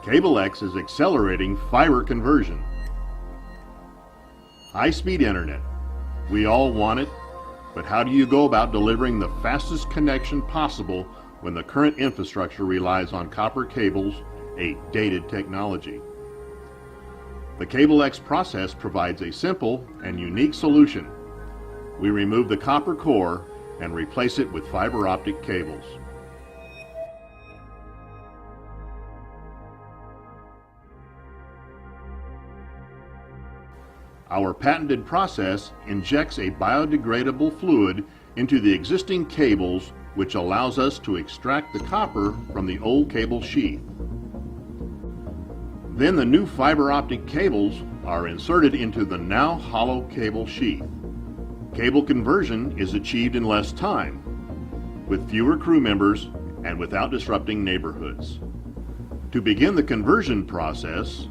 Kabel X is accelerating fiber conversion. High-speed internet. We all want it, but how do you go about delivering the fastest connection possible when the current infrastructure relies on copper cables, a dated technology? The Kabel X process provides a simple and unique solution. We remove the copper core and replace it with fiber optic cables. Our patented process injects a biodegradable fluid into the existing cables, which allows us to extract the copper from the old cable sheath. Then the new fiber optic cables are inserted into the now hollow cable sheath. Cable conversion is achieved in less time, with fewer crew members and without disrupting neighborhoods. To begin the conversion process,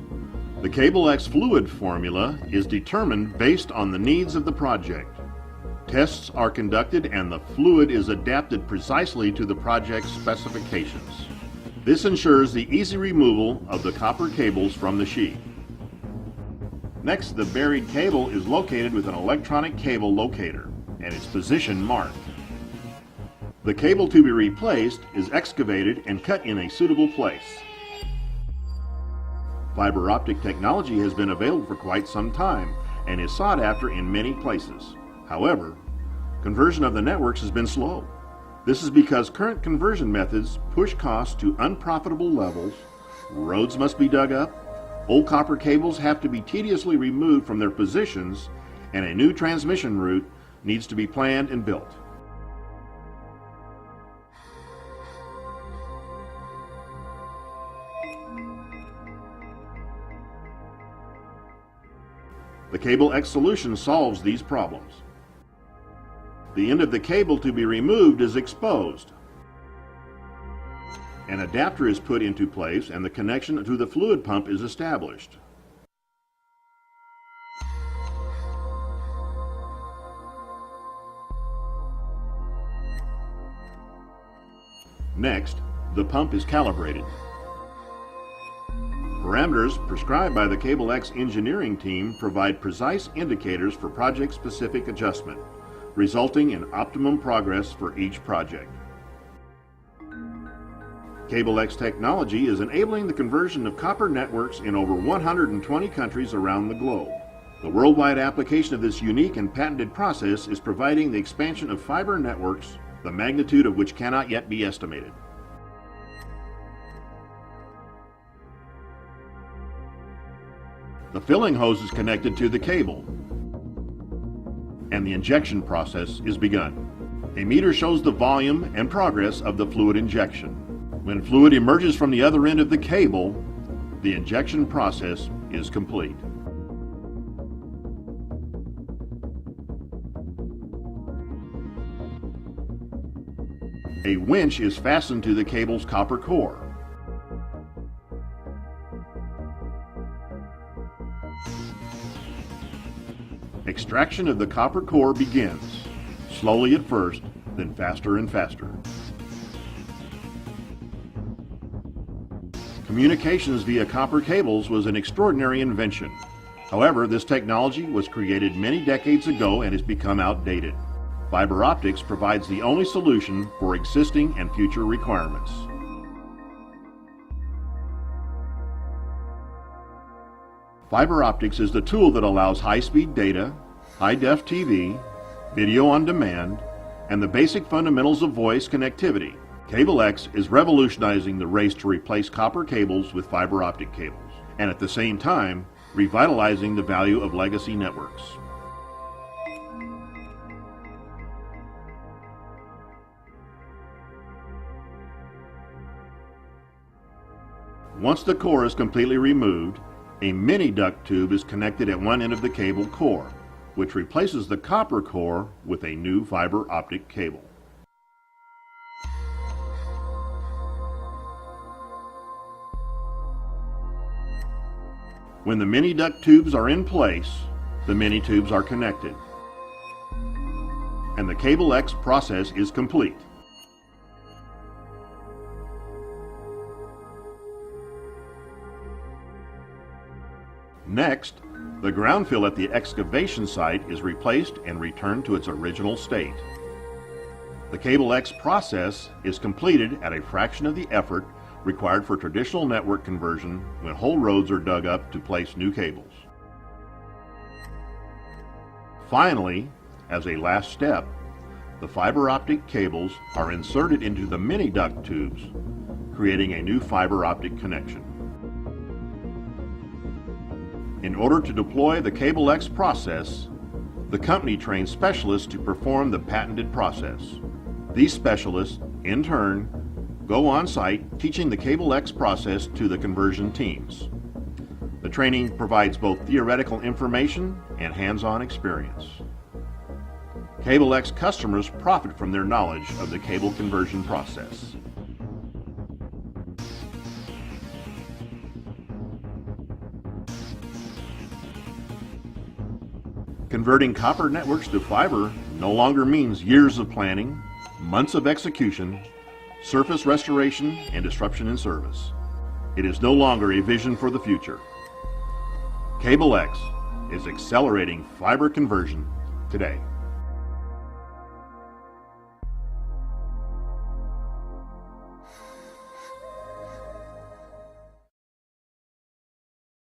the Kabel X fluid formula is determined based on the needs of the project. Tests are conducted and the fluid is adapted precisely to the project's specifications. This ensures the easy removal of the copper cables from the sheath. Next, the buried cable is located with an electronic cable locator and its position marked. The cable to be replaced is excavated and cut in a suitable place. Fiber optic technology has been available for quite some time and is sought after in many places. However, conversion of the networks has been slow. This is because current conversion methods push costs to unprofitable levels, roads must be dug up, old copper cables have to be tediously removed from their positions, and a new transmission route needs to be planned and built. The Kabel X solution solves these problems. The end of the cable to be removed is exposed. An adapter is put into place and the connection to the fluid pump is established. Next, the pump is calibrated. Parameters prescribed by the Kabel X engineering team provide precise indicators for project-specific adjustment, resulting in optimum progress for each project. Kabel X technology is enabling the conversion of copper networks in over 120 countries around the globe. The worldwide application of this unique and patented process is providing the expansion of fiber networks, the magnitude of which cannot yet be estimated. The filling hose is connected to the cable, and the injection process is begun. A meter shows the volume and progress of the fluid injection. When fluid emerges from the other end of the cable, the injection process is complete. A winch is fastened to the cable's copper core. Extraction of the copper core begins, slowly at first, then faster and faster. Communications via copper cables was an extraordinary invention. However, this technology was created many decades ago and has become outdated. Fiber optics provides the only solution for existing and future requirements. Fiber optics is the tool that allows high-speed data, high-def TV, video on demand, and the basic fundamentals of voice connectivity. Kabel X is revolutionizing the race to replace copper cables with fiber optic cables, and at the same time, revitalizing the value of legacy networks. Once the core is completely removed, a mini duct tube is connected at one end of the cable core, which replaces the copper core with a new fiber optic cable. When the mini duct tubes are in place, the mini tubes are connected, and the Kabel X process is complete. Next, the ground fill at the excavation site is replaced and returned to its original state. The Kabel X process is completed at a fraction of the effort required for traditional network conversion when whole roads are dug up to place new cables. Finally, as a last step, the fiber optic cables are inserted into the mini duct tubes, creating a new fiber optic connection. In order to deploy the Kabel X process, the company trains specialists to perform the patented process. These specialists, in turn, go on site teaching the Kabel X process to the conversion teams. The training provides both theoretical information and hands-on experience. Kabel X customers profit from their knowledge of the cable conversion process. Converting copper networks to fiber no longer means years of planning, months of execution, surface restoration, and disruption in service. It is no longer a vision for the future. Kabel X is accelerating fiber conversion today.